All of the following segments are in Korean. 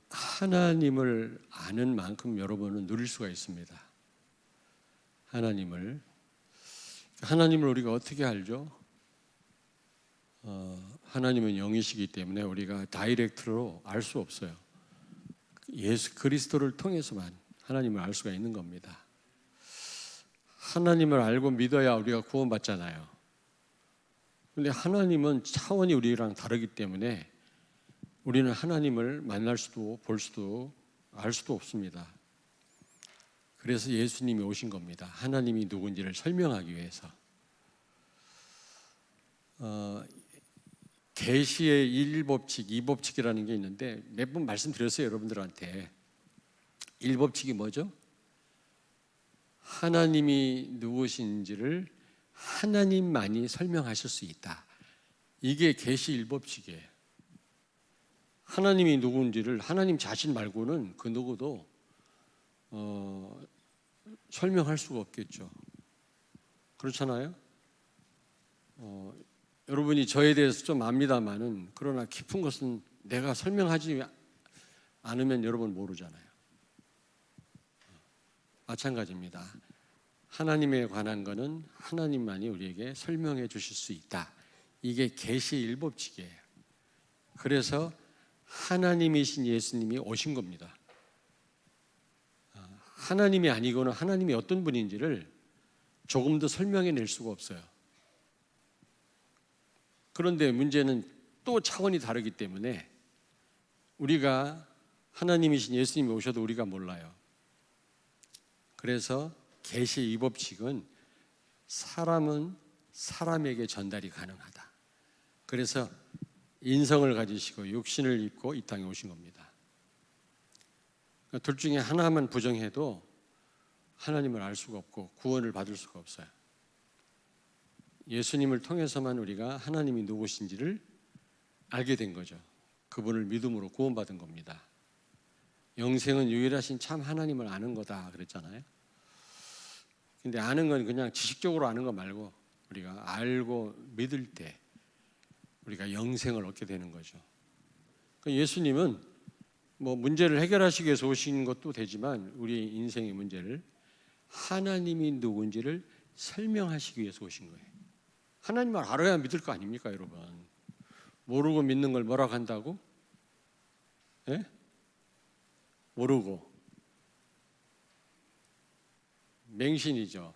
하나님을 아는 만큼 여러분은 누릴 수가 있습니다. 하나님을 우리가 어떻게 알죠? 하나님은 영이시기 때문에 우리가 다이렉트로 알 수 없어요. 예수 그리스도를 통해서만 하나님을 알 수가 있는 겁니다. 하나님을 알고 믿어야 우리가 구원받잖아요. 그런데 하나님은 차원이 우리랑 다르기 때문에 우리는 하나님을 만날 수도 볼 수도 알 수도 없습니다. 그래서 예수님이 오신 겁니다. 하나님이 누군지를 설명하기 위해서. 계시의 1법칙, 2법칙이라는 게 있는데 몇 번 말씀드렸어요, 여러분들한테. 1법칙이 뭐죠? 하나님이 누구신지를 하나님만이 설명하실 수 있다. 이게 계시 1법칙이에요. 하나님이 누군지를 하나님 자신 말고는 그 누구도 설명할 수가 없겠죠. 그렇잖아요? 여러분이 저에 대해서 좀 압니다마는 그러나 깊은 것은 내가 설명하지 않으면 여러분 모르잖아요. 마찬가지입니다. 하나님에 관한 것은 하나님만이 우리에게 설명해 주실 수 있다. 이게 계시 1법칙이에요. 그래서 하나님이신 예수님이 오신 겁니다. 하나님이 아니고는 하나님이 어떤 분인지를 조금 더 설명해 낼 수가 없어요. 그런데 문제는 또 차원이 다르기 때문에 우리가 하나님이신 예수님이 오셔도 우리가 몰라요. 그래서 계시 2법칙은 사람은 사람에게 전달이 가능하다. 그래서 인성을 가지시고 육신을 입고 이 땅에 오신 겁니다. 둘 중에 하나만 부정해도 하나님을 알 수가 없고 구원을 받을 수가 없어요. 예수님을 통해서만 우리가 하나님이 누구신지를 알게 된 거죠. 그분을 믿음으로 구원받은 겁니다. 영생은 유일하신 참 하나님을 아는 거다 그랬잖아요. 근데 아는 건 그냥 지식적으로 아는 거 말고 우리가 알고 믿을 때 우리가 영생을 얻게 되는 거죠. 예수님은 뭐 문제를 해결하시기 위해서 오신 것도 되지만 우리 인생의 문제를 하나님이 누군지를 설명하시기 위해서 오신 거예요. 하나님을 알아야 믿을 거 아닙니까, 여러분? 모르고 믿는 걸 뭐라고 한다고? 예? 모르고 맹신이죠.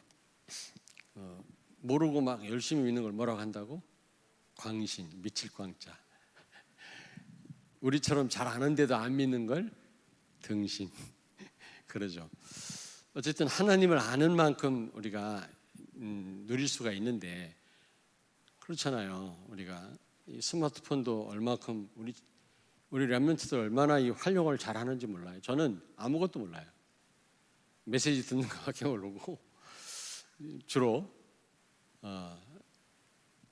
모르고 막 열심히 믿는 걸 뭐라고 한다고? 광신, 미칠 광자. 우리처럼 잘 아는데도 안 믿는 걸 등신. 그러죠. 어쨌든 하나님을 아는 만큼 우리가 누릴 수가 있는데 그렇잖아요. 우리가 이 스마트폰도 얼마큼 우리 랩런트들 얼마나 이 활용을 잘하는지 몰라요. 저는 아무것도 몰라요. 메시지 듣는 것밖에 모르고 주로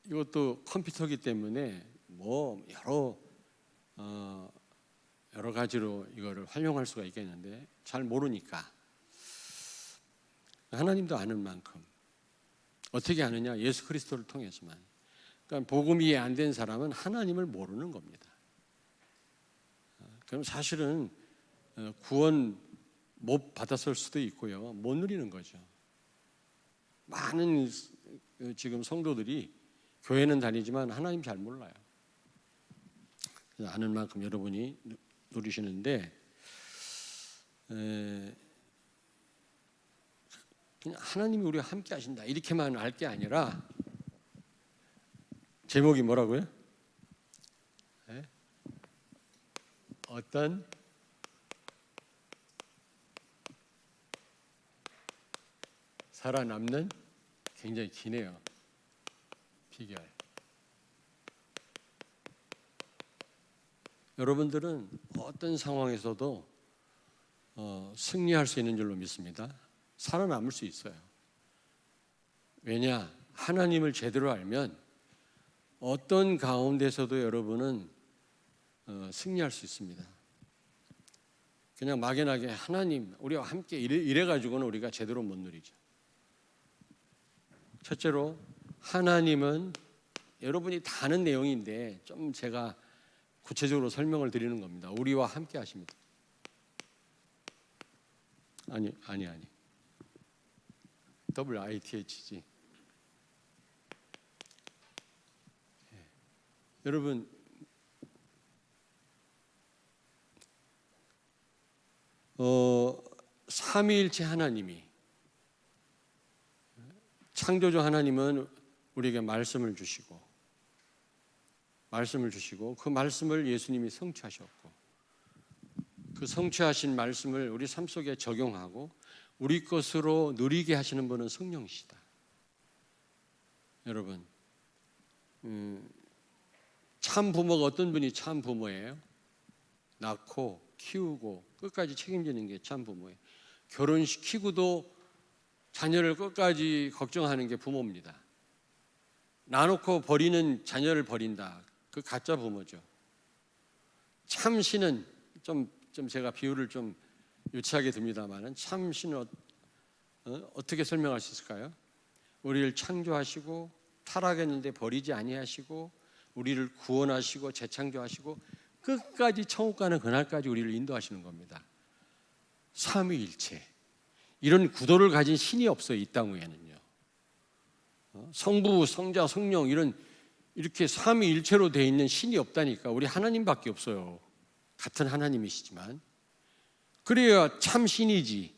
이것도 컴퓨터기 때문에 뭐 여러 가지로 이거를 활용할 수가 있겠는데 잘 모르니까 하나님도 아는 만큼 어떻게 아느냐? 예수 그리스도를 통해서만. 그러니까 복음이 이해 안 된 사람은 하나님을 모르는 겁니다. 그럼 사실은 구원 못 받았을 수도 있고요. 못 누리는 거죠. 많은 지금 성도들이 교회는 다니지만 하나님 잘 몰라요. 아는 만큼 여러분이 누리시는데 그냥 하나님이 우리와 함께 하신다 이렇게만 알 게 아니라 제목이 뭐라고요? 네? 어떤 살아남는 굉장히 기네요. 비결. 여러분들은 어떤 상황에서도 승리할 수 있는 줄로 믿습니다. 살아남을 수 있어요. 왜냐? 하나님을 제대로 알면 어떤 가운데서도 여러분은 승리할 수 있습니다. 그냥 막연하게 하나님 우리와 함께 이래가지고는 우리가 제대로 못 누리죠. 첫째로 하나님은 여러분이 다 아는 내용인데 좀 제가 구체적으로 설명을 드리는 겁니다. 우리와 함께 하십니다. 아니. WITH지. 여러분, 삼위일체 하나님이, 창조주 하나님은 우리에게 말씀을 주시고 그 말씀을 예수님이 성취하셨고, 그 성취하신 말씀을 우리 삶 속에 적용하고 우리 것으로 누리게 하시는 분은 성령이시다. 여러분, 참 부모가 어떤 분이 참 부모예요? 낳고 키우고 끝까지 책임지는 게 참 부모예요. 결혼시키고도 자녀를 끝까지 걱정하는 게 부모입니다. 나놓고 버리는 자녀를 버린다, 그 가짜 부모죠. 참신은 좀 제가 비유를 좀 유치하게 듭니다만은, 참신은 어떻게 설명할 수 있을까요? 우리를 창조하시고 타락했는데 버리지 아니하시고 우리를 구원하시고 재창조하시고 끝까지 천국 가는 그날까지 우리를 인도하시는 겁니다. 삼위일체, 이런 구도를 가진 신이 없어요, 이 땅 위에는요. 성부, 성자, 성령, 이렇게 삼위일체로 되어 있는 신이 없다니까. 우리 하나님밖에 없어요. 같은 하나님이시지만. 그래야 참 신이지.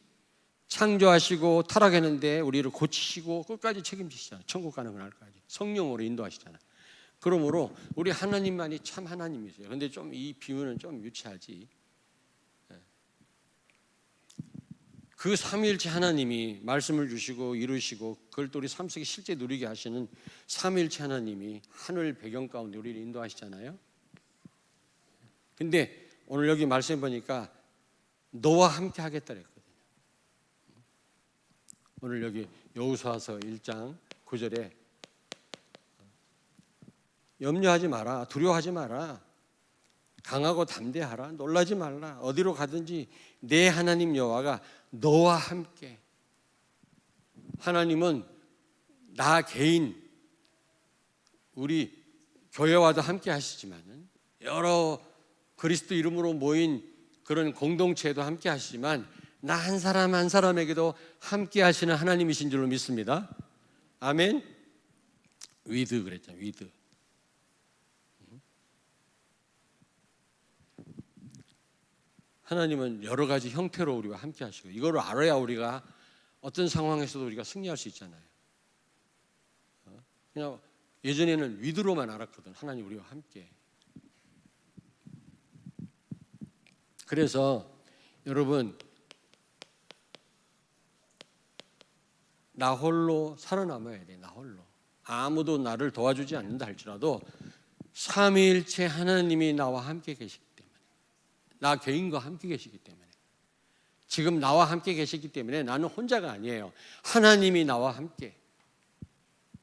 창조하시고 타락했는데 우리를 고치시고 끝까지 책임지시잖아요. 천국 가는 그날까지 성령으로 인도하시잖아요. 그러므로 우리 하나님만이 참 하나님이세요. 그런데 좀 이 비유는 좀 유치하지. 그 삼위일체 하나님이 말씀을 주시고 이루시고 그걸 또 우리 삶 속에 실제 누리게 하시는 삼위일체 하나님이 하늘 배경 가운데 우리를 인도하시잖아요. 근데 오늘 여기 말씀 보니까 너와 함께 하겠다 그랬거든요. 오늘 여기 여호수아서 1장 9절에 염려하지 마라, 두려워하지 마라, 강하고 담대하라, 놀라지 말라, 어디로 가든지 내 하나님 여호와가 너와 함께. 하나님은 나 개인, 우리 교회와도 함께 하시지만 여러 그리스도 이름으로 모인 그런 공동체에도 함께 하시지만 나 한 사람 한 사람에게도 함께 하시는 하나님이신 줄로 믿습니다. 아멘. 위드 그랬잖아요. 위드. 하나님은 여러 가지 형태로 우리와 함께 하시고, 이걸 알아야 우리가 어떤 상황에서도 우리가 승리할 수 있잖아요. 그냥 예전에는 위드로만 알았거든. 하나님 우리와 함께. 그래서 여러분, 나 홀로 살아남아야 돼. 나 홀로. 아무도 나를 도와주지 않는다 할지라도 삼위일체 하나님이 나와 함께 계시기 때문에, 나 개인과 함께 계시기 때문에, 지금 나와 함께 계시기 때문에 나는 혼자가 아니에요. 하나님이 나와 함께.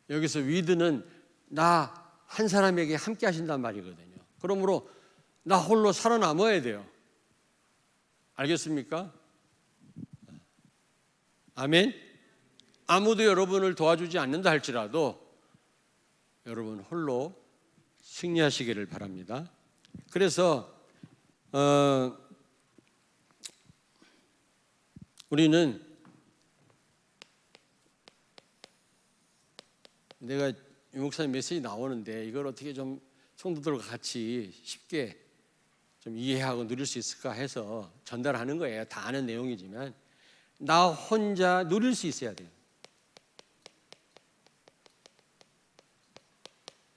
여기서 위드는 나 한 사람에게 함께 하신단 말이거든요. 그러므로 나 홀로 살아남아야 돼요. 알겠습니까? 아멘. 아무도 여러분을 도와주지 않는다 할지라도 여러분 홀로 승리하시기를 바랍니다. 그래서 우리는, 내가 유 목사님 메시지 나오는데 이걸 어떻게 좀 성도들과 같이 쉽게 좀 이해하고 누릴 수 있을까 해서 전달하는 거예요. 다 아는 내용이지만 나 혼자 누릴 수 있어야 돼요.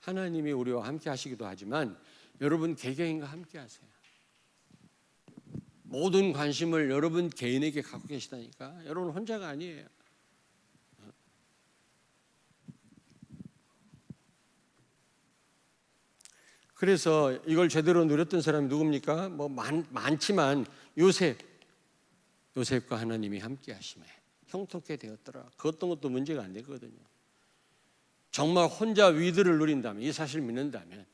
하나님이 우리와 함께 하시기도 하지만 여러분 개개인과 함께 하세요. 모든 관심을 여러분 개인에게 갖고 계시다니까. 여러분 혼자가 아니에요. 그래서 이걸 제대로 누렸던 사람이 누굽니까? 뭐 많지만 요셉과 하나님이 함께 하심에 형통케 되었더라. 그 어떤 것도 문제가 안 되거든요. 정말 혼자 위드를 누린다면, 이 사실을 믿는다면,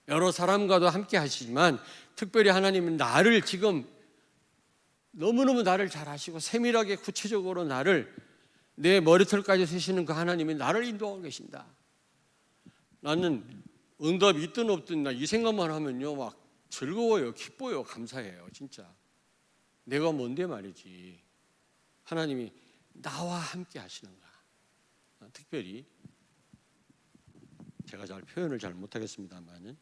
여러 사람과도 함께 하시지만 특별히 하나님은 나를 지금 너무너무 나를 잘 아시고 세밀하게 구체적으로 나를 내 머리털까지 세시는 그 하나님이 나를 인도하고 계신다. 나는 응답이 있든 없든 나 이 생각만 하면요 막 즐거워요, 기뻐요, 감사해요. 진짜 내가 뭔데 말이지 하나님이 나와 함께 하시는가. 특별히 제가 잘 표현을 잘 못하겠습니다만은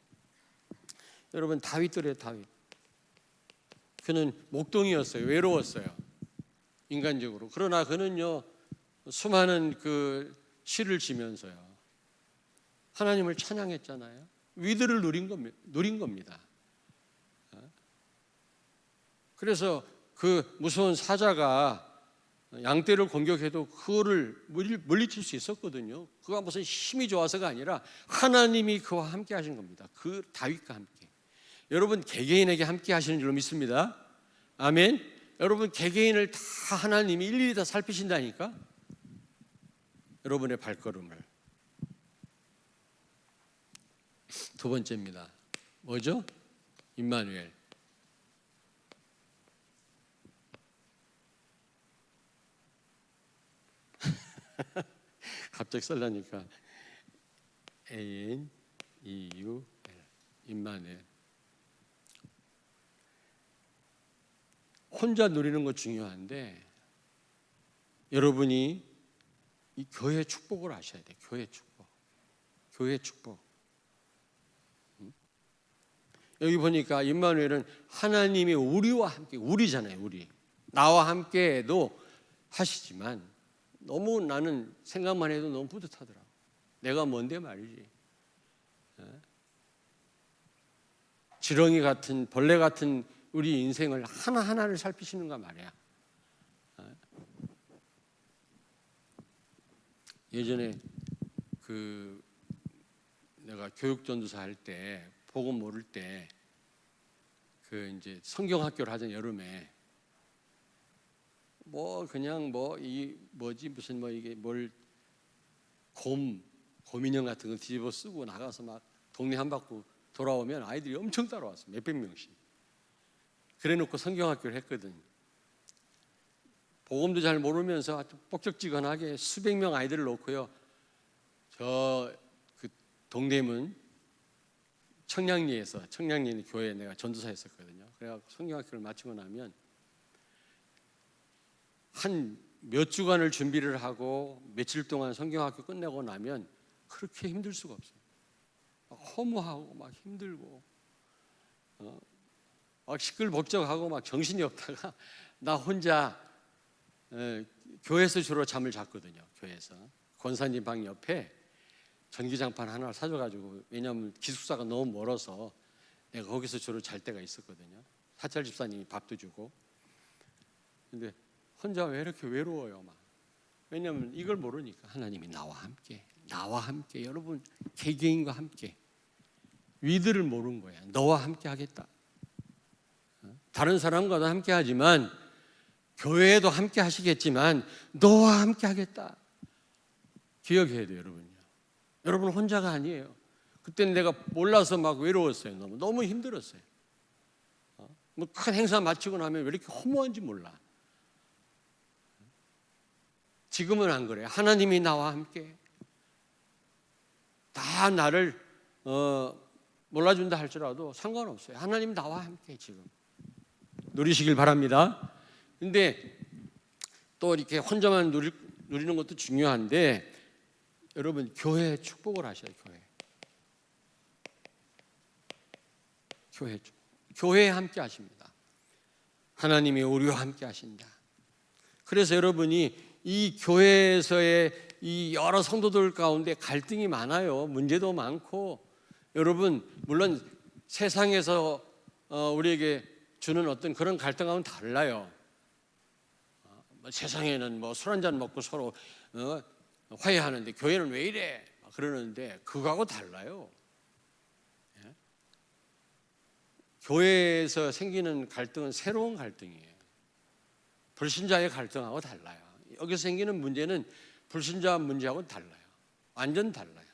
여러분 다윗들의 다윗, 그는 목동이었어요. 외로웠어요, 인간적으로. 그러나 그는요 수많은 그 시를 지면서요 하나님을 찬양했잖아요. 위대를 누린 겁니다. 그래서 그 무서운 사자가 양떼를 공격해도 그거를 물리칠 수 있었거든요. 그가 무슨 힘이 좋아서가 아니라 하나님이 그와 함께 하신 겁니다. 그 다윗과 함께. 여러분 개개인에게 함께 하시는 줄로 믿습니다. 아멘. 여러분 개개인을 다 하나님이 일일이 다 살피신다니까. 여러분의 발걸음을. 두 번째입니다. 뭐죠? 임마누엘. 갑자기 썰라니까 AN EUL 임마누엘. 혼자 누리는 거 중요한데 여러분이 이 교회 축복을 아셔야 돼요. 교회 축복. 교회 축복. 여기 보니까 임마누엘은 하나님이 우리와 함께, 우리잖아요. 우리. 나와 함께도 하시지만 너무 나는 생각만 해도 너무 뿌듯하더라고. 내가 뭔데 말이지. 지렁이 같은 벌레 같은 우리 인생을 하나하나를 살피시는가 말이야. 예전에 그 내가 교육 전도사 할 때 복음 모를 때 그 이제 성경 학교를 하던 여름에 뭐 그냥 뭐 이 뭐지 무슨 뭐 이게 뭘 곰인형 같은 거 뒤집어 쓰고 나가서 막 동네 한 바퀴 돌아오면 아이들이 엄청 따라왔어. 몇백 명씩. 그래놓고 성경 학교를 했거든. 복음도 잘 모르면서 뻑적지근하게 수백 명 아이들을 놓고요. 저 그 동대문 청량리에서 청량리 교회에 내가 전도사 했었거든요. 그래갖고 성경학교를 마치고 나면 한 몇 주간을 준비를 하고 며칠 동안 성경학교 끝내고 나면 그렇게 힘들 수가 없어요. 막 허무하고 막 힘들고 막 시끌벅적하고 막 정신이 없다가 나 혼자 교회에서 주로 잠을 잤거든요. 교회에서 권사님 방 옆에 전기장판 하나 사줘가지고, 왜냐하면 기숙사가 너무 멀어서 내가 거기서 주로 잘 때가 있었거든요. 사찰 집사님이 밥도 주고. 근데 혼자 왜 이렇게 외로워요 막. 왜냐하면 이걸 모르니까. 하나님이 나와 함께 여러분 개개인과 함께. 위들을 모르는 거야. 너와 함께 하겠다. 다른 사람과도 함께 하지만 교회에도 함께 하시겠지만 너와 함께 하겠다. 기억해야 돼요, 여러분요. 여러분 혼자가 아니에요. 그때는 내가 몰라서 막 외로웠어요. 너무 힘들었어요. 뭐 큰 행사 마치고 나면 왜 이렇게 허무한지 몰라. 지금은 안 그래요. 하나님이 나와 함께. 다 나를 몰라준다 할지라도 상관없어요. 하나님 나와 함께 지금 누리시길 바랍니다. 근데 또 이렇게 혼자만 누리는 것도 중요한데 여러분 교회 축복을 하셔요. 교회에 함께 하십니다. 하나님이 우리와 함께 하신다. 그래서 여러분이 이 교회에서의 이 여러 성도들 가운데 갈등이 많아요. 문제도 많고. 여러분 물론 세상에서 우리에게 주는 어떤 그런 갈등하고는 달라요. 세상에는 뭐 술 한잔 먹고 서로 화해하는데 교회는 왜 이래? 그러는데 그거하고 달라요. 예? 교회에서 생기는 갈등은 새로운 갈등이에요. 불신자의 갈등하고 달라요. 여기서 생기는 문제는 불신자 문제하고는 달라요. 완전 달라요.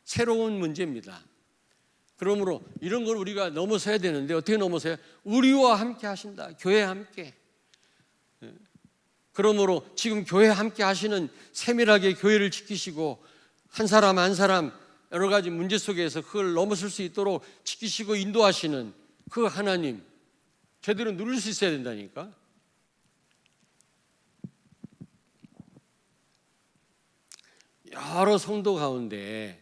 새로운 문제입니다. 그러므로 이런 걸 우리가 넘어서야 되는데 어떻게 넘어서요? 우리와 함께 하신다. 교회에 함께. 그러므로 지금 교회에 함께 하시는 세밀하게 교회를 지키시고 한 사람 한 사람 여러 가지 문제 속에서 그걸 넘어설 수 있도록 지키시고 인도하시는 그 하나님 제대로 누릴 수 있어야 된다니까. 여러 성도 가운데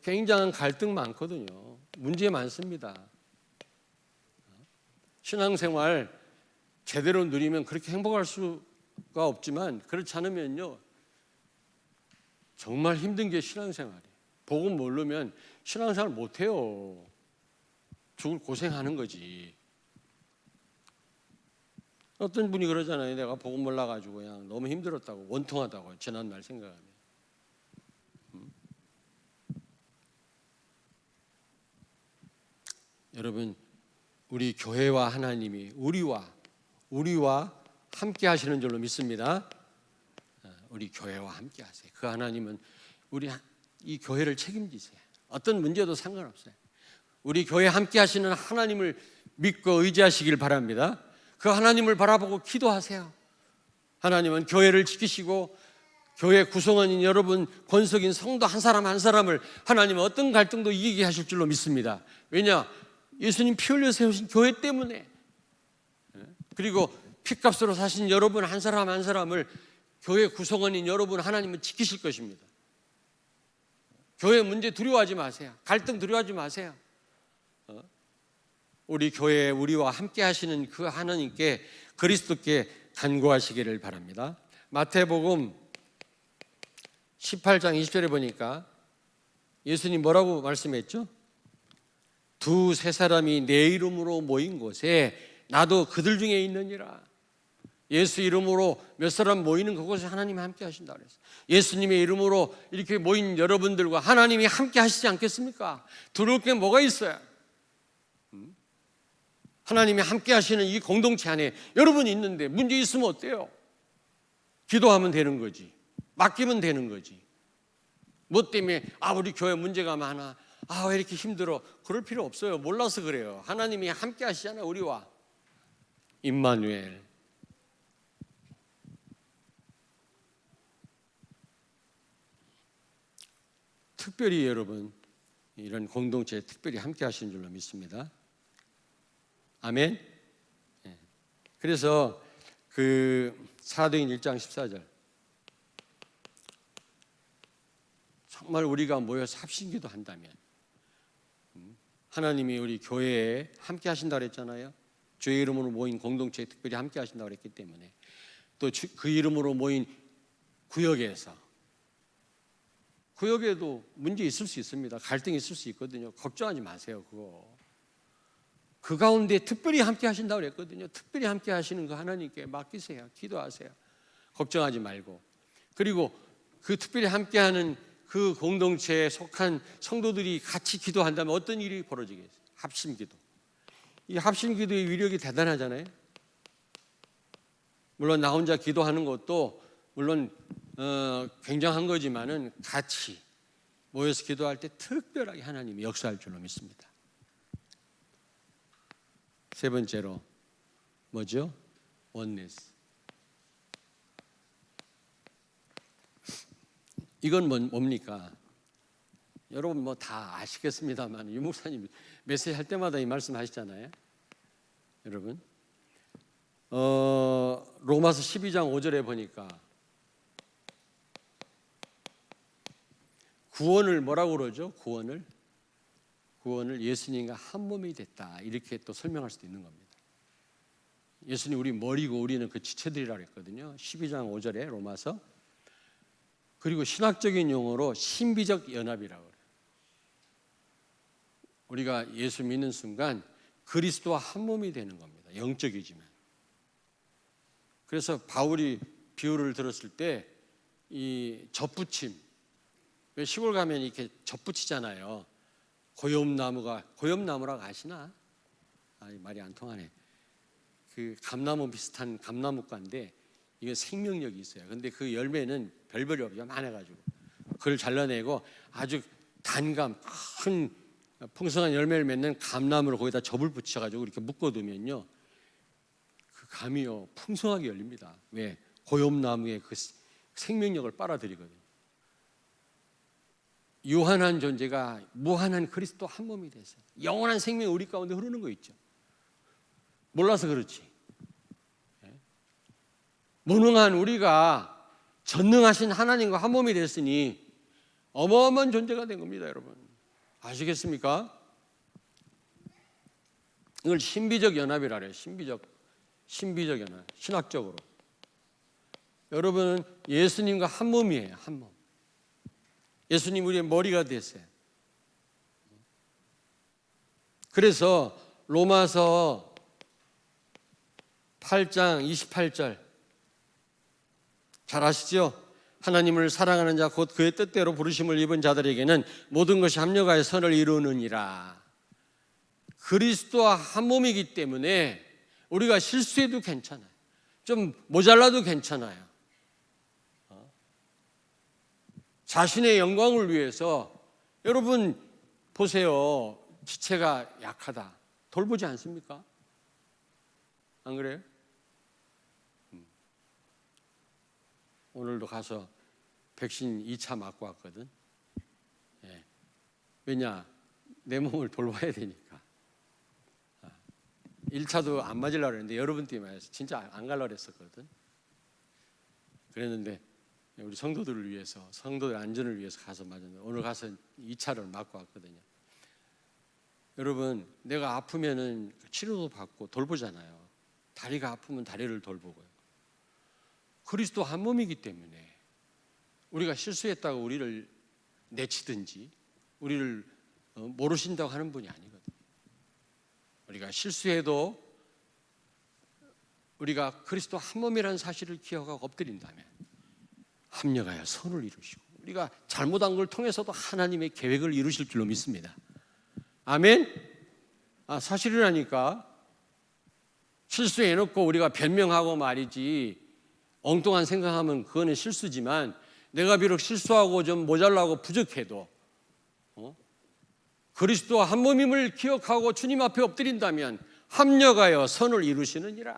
굉장한 갈등 많거든요. 문제 많습니다. 신앙생활 제대로 누리면 그렇게 행복할 수가 없지만 그렇지 않으면요 정말 힘든 게 신앙생활이에요. 복음 모르면 신앙생활 못해요. 죽을 고생하는 거지. 어떤 분이 그러잖아요. 내가 복음 몰라가지고 그냥 너무 힘들었다고, 원통하다고 지난날 생각하면. 여러분, 우리 교회와 하나님이 우리와 함께 하시는 줄로 믿습니다. 우리 교회와 함께 하세요. 그 하나님은 우리 이 교회를 책임지세요. 어떤 문제도 상관없어요. 우리 교회 함께 하시는 하나님을 믿고 의지하시길 바랍니다. 그 하나님을 바라보고 기도하세요. 하나님은 교회를 지키시고 교회 구성원인 여러분, 권속인 성도 한 사람 한 사람을 하나님은 어떤 갈등도 이기게 하실 줄로 믿습니다. 왜냐? 예수님 피 흘려 세우신 교회 때문에. 그리고 피값으로 사신 여러분 한 사람 한 사람을 교회 구성원인 여러분 하나님은 지키실 것입니다. 교회 문제 두려워하지 마세요. 갈등 두려워하지 마세요. 우리 교회에 우리와 함께 하시는 그 하나님께 그리스도께 간구하시기를 바랍니다. 마태복음 18장 20절에 보니까 예수님 뭐라고 말씀했죠? 두세 사람이 내 이름으로 모인 곳에 나도 그들 중에 있느니라. 예수 이름으로 몇 사람 모이는 그곳에 하나님이 함께 하신다 그랬어요. 예수님의 이름으로 이렇게 모인 여러분들과 하나님이 함께 하시지 않겠습니까? 두려울 게 뭐가 있어요? 하나님이 함께 하시는 이 공동체 안에 여러분이 있는데 문제 있으면 어때요? 기도하면 되는 거지. 맡기면 되는 거지. 뭐 때문에 우리 교회 문제가 많아. 왜 이렇게 힘들어. 그럴 필요 없어요. 몰라서 그래요. 하나님이 함께 하시잖아요. 우리와. 임마누엘. 특별히 여러분 이런 공동체에 특별히 함께 하시는 줄로 믿습니다. 아멘. 그래서 그 사도행 1장 14절 정말 우리가 모여서 합심기도 한다면 하나님이 우리 교회에 함께 하신다고 그랬잖아요. 주의 이름으로 모인 공동체에 특별히 함께 하신다고 그랬기 때문에 또 그 이름으로 모인 구역에도 문제 있을 수 있습니다. 갈등이 있을 수 있거든요. 걱정하지 마세요. 그 가운데 특별히 함께 하신다고 그랬거든요. 특별히 함께 하시는 그 하나님께 맡기세요. 기도하세요. 걱정하지 말고. 그리고 그 특별히 함께하는 그 공동체에 속한 성도들이 같이 기도한다면 어떤 일이 벌어지겠어요? 합심기도. 이 합심기도의 위력이 대단하잖아요. 물론 나 혼자 기도하는 것도 물론 굉장한 거지만은 같이 모여서 기도할 때 특별하게 하나님이 역사할 줄로 믿습니다. 세 번째로 뭐죠? 원네스. 이건 뭡니까? 여러분 뭐 다 아시겠습니다만 유 목사님 메시지 할 때마다 이 말씀 하시잖아요. 여러분 로마서 12장 5절에 보니까 구원을 뭐라고 그러죠? 구원을 예수님과 한 몸이 됐다 이렇게 또 설명할 수도 있는 겁니다. 예수님 우리 머리고 우리는 그 지체들이라고 했거든요. 12장 5절에 로마서. 그리고 신학적인 용어로 신비적 연합이라고 그래요. 우리가 예수 믿는 순간 그리스도와 한 몸이 되는 겁니다. 영적이지만. 그래서 바울이 비유를 들었을 때 이 젖붙임, 왜 시골 가면 이렇게 젖붙이잖아요. 고엽나무라고 아시나? 말이 안 통하네. 그 감나무 비슷한 감나무과인데 이게 생명력이 있어요. 근데 그 열매는 별별이 없죠. 많아가지고 그걸 잘라내고 아주 단감 큰 풍성한 열매를 맺는 감나무를 거기다 접을 붙여가지고 이렇게 묶어두면요 그 감이요 풍성하게 열립니다. 왜? 고엽나무의 생명력을 빨아들이거든요. 유한한 존재가 무한한 그리스도 한 몸이 돼서 영원한 생명이 우리 가운데 흐르는 거 있죠. 몰라서 그렇지. 무능한 우리가 전능하신 하나님과 한 몸이 됐으니 어마어마한 존재가 된 겁니다, 여러분. 아시겠습니까? 이걸 신비적 연합이라 그래요. 신비적 연합. 신학적으로. 여러분은 예수님과 한 몸이에요. 한 몸. 예수님 우리의 머리가 됐어요. 그래서 로마서 8장 28절 잘 아시죠? 하나님을 사랑하는 자 곧 그의 뜻대로 부르심을 입은 자들에게는 모든 것이 합력하여 선을 이루느니라. 그리스도와 한 몸이기 때문에 우리가 실수해도 괜찮아요. 좀 모자라도 괜찮아요. 자신의 영광을 위해서 여러분 보세요. 지체가 약하다. 돌보지 않습니까? 안 그래요? 오늘도 가서 백신 2차 맞고 왔거든. 예. 왜냐? 내 몸을 돌봐야 되니까. 1차도 안 맞으려고 했는데 여러분 때문에 진짜 안 가려고 했었거든. 그랬는데 우리 성도들을 위해서, 성도들 안전을 위해서 가서 맞았는데 오늘 가서 2차를 맞고 왔거든요. 여러분, 내가 아프면은 치료도 받고 돌보잖아요. 다리가 아프면 다리를 돌보고요. 그리스도 한 몸이기 때문에 우리가 실수했다고 우리를 내치든지 우리를 모르신다고 하는 분이 아니거든요. 우리가 실수해도 우리가 그리스도 한 몸이라는 사실을 기억하고 엎드린다면 합력하여 선을 이루시고 우리가 잘못한 걸 통해서도 하나님의 계획을 이루실 줄로 믿습니다. 아멘? 사실이라니까. 실수해놓고 우리가 변명하고 말이지 엉뚱한 생각하면 그거는 실수지만 내가 비록 실수하고 좀 모자라고 부족해도 그리스도와 한 몸임을 기억하고 주님 앞에 엎드린다면 합력하여 선을 이루시느니라.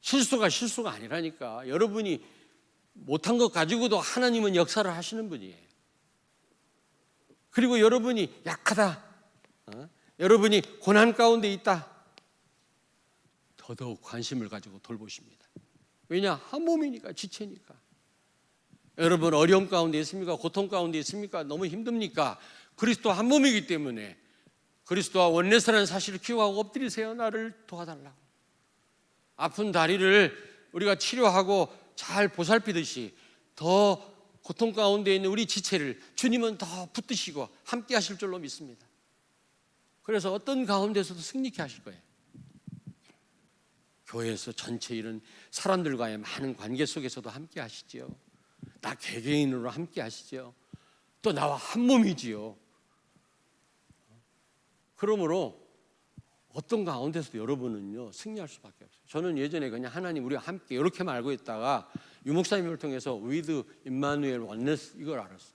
실수가 아니라니까. 여러분이 못한 것 가지고도 하나님은 역사를 하시는 분이에요. 그리고 여러분이 약하다, 여러분이 고난 가운데 있다, 더더욱 관심을 가지고 돌보십니다. 왜냐? 한 몸이니까, 지체니까. 여러분 어려움 가운데 있습니까? 고통 가운데 있습니까? 너무 힘듭니까? 그리스도 한 몸이기 때문에 그리스도와 원내서라는 사실을 기억하고 엎드리세요. 나를 도와달라고. 아픈 다리를 우리가 치료하고 잘 보살피듯이 더 고통 가운데 있는 우리 지체를 주님은 더 붙드시고 함께 하실 줄로 믿습니다. 그래서 어떤 가운데서도 승리케 하실 거예요. 교회에서 전체 이런 사람들과의 많은 관계 속에서도 함께 하시지요. 나 개개인으로 함께 하시지요. 또 나와 한 몸이지요. 그러므로 어떤 가운데서도 여러분은요 승리할 수밖에 없어요. 저는 예전에 그냥 하나님 우리와 함께 이렇게만 알고 있다가 유목사님을 통해서 with 임마누엘 원네스 이걸 알았어요.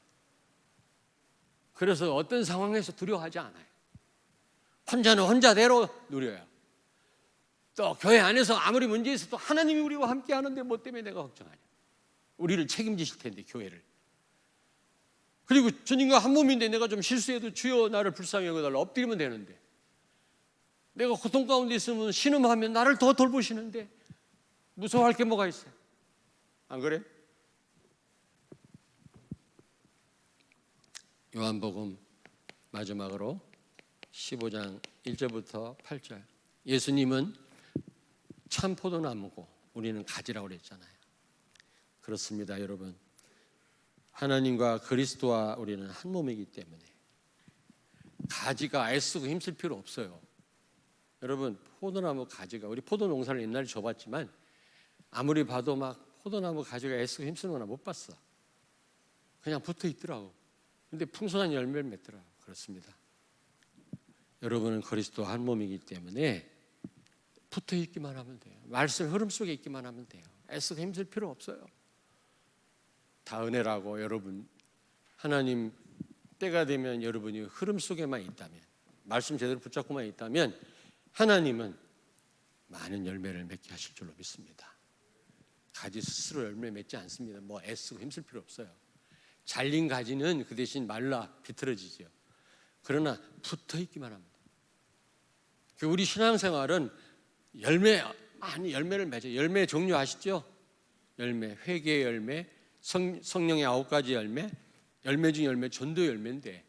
그래서 어떤 상황에서 두려워하지 않아요. 혼자는 혼자대로 누려요. 또 교회 안에서 아무리 문제 있어도 하나님이 우리와 함께 하는데 뭐 때문에 내가 걱정하냐. 우리를 책임지실 텐데 교회를. 그리고 주님과 한 몸인데 내가 좀 실수해도 주여 나를 불쌍히 여겨달라 엎드리면 되는데 내가 고통 가운데 있으면 신음하면 나를 더 돌보시는데 무서워할 게 뭐가 있어요? 안 그래? 요한복음 마지막으로 15장 1절부터 8절. 예수님은 참 포도나무고 우리는 가지라고 그랬잖아요. 그렇습니다, 여러분. 하나님과 그리스도와 우리는 한 몸이기 때문에 가지가 애쓰고 힘쓸 필요 없어요. 여러분, 포도나무 가지가, 우리 포도 농사를 옛날에 줘봤지만 아무리 봐도 막 포도나무 가지가 애쓰고 힘쓰는 거나 못 봤어. 그냥 붙어 있더라고. 근데 풍성한 열매를 맺더라고. 그렇습니다. 여러분은 그리스도와 한 몸이기 때문에 붙어 있기만 하면 돼요. 말씀 흐름 속에 있기만 하면 돼요. 애쓰고 힘쓸 필요 없어요. 다 은혜라고. 여러분, 하나님 때가 되면 여러분이 흐름 속에만 있다면, 말씀 제대로 붙잡고만 있다면 하나님은 많은 열매를 맺게 하실 줄로 믿습니다. 가지 스스로 열매 맺지 않습니다. 뭐 애쓰고 힘쓸 필요 없어요. 잘린 가지는 그 대신 말라 비틀어지죠. 그러나 붙어 있기만 합니다. 우리 신앙생활은 열매를 맺어요. 열매 종류 아시죠? 열매, 회개의 열매, 성령의 9가지 열매, 열매 중 열매, 전도 열매인데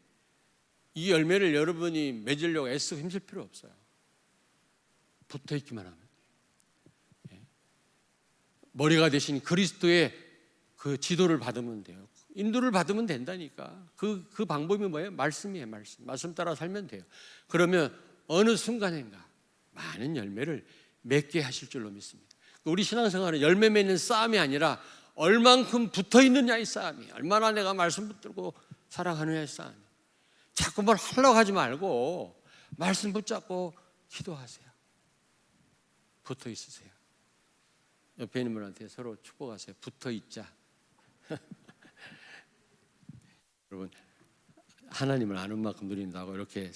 이 열매를 여러분이 맺으려고 애쓰고 힘쓸 필요 없어요. 붙어 있기만 하면. 머리가 되신 그리스도의 그 지도를 받으면 돼요. 인도를 받으면 된다니까. 그 방법이 뭐예요? 말씀이에요. 말씀 따라 살면 돼요. 그러면 어느 순간인가 많은 열매를 맺게 하실 줄로 믿습니다. 우리 신앙생활은 열매 맺는 싸움이 아니라 얼만큼 붙어 있느냐의 싸움이에요. 얼마나 내가 말씀 붙들고 살아가느냐의 싸움이에요. 자꾸 뭘 하려고 하지 말고 말씀 붙잡고 기도하세요. 붙어 있으세요. 옆에 있는 분한테 서로 축복하세요. 붙어 있자. 여러분, 하나님을 아는 만큼 누린다고 이렇게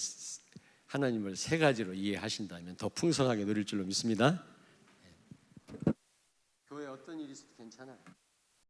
하나님을 3가지로 이해하신다면 더 풍성하게 누릴 줄로 믿습니다. 교회 어떤 일이 있어도 괜찮아요.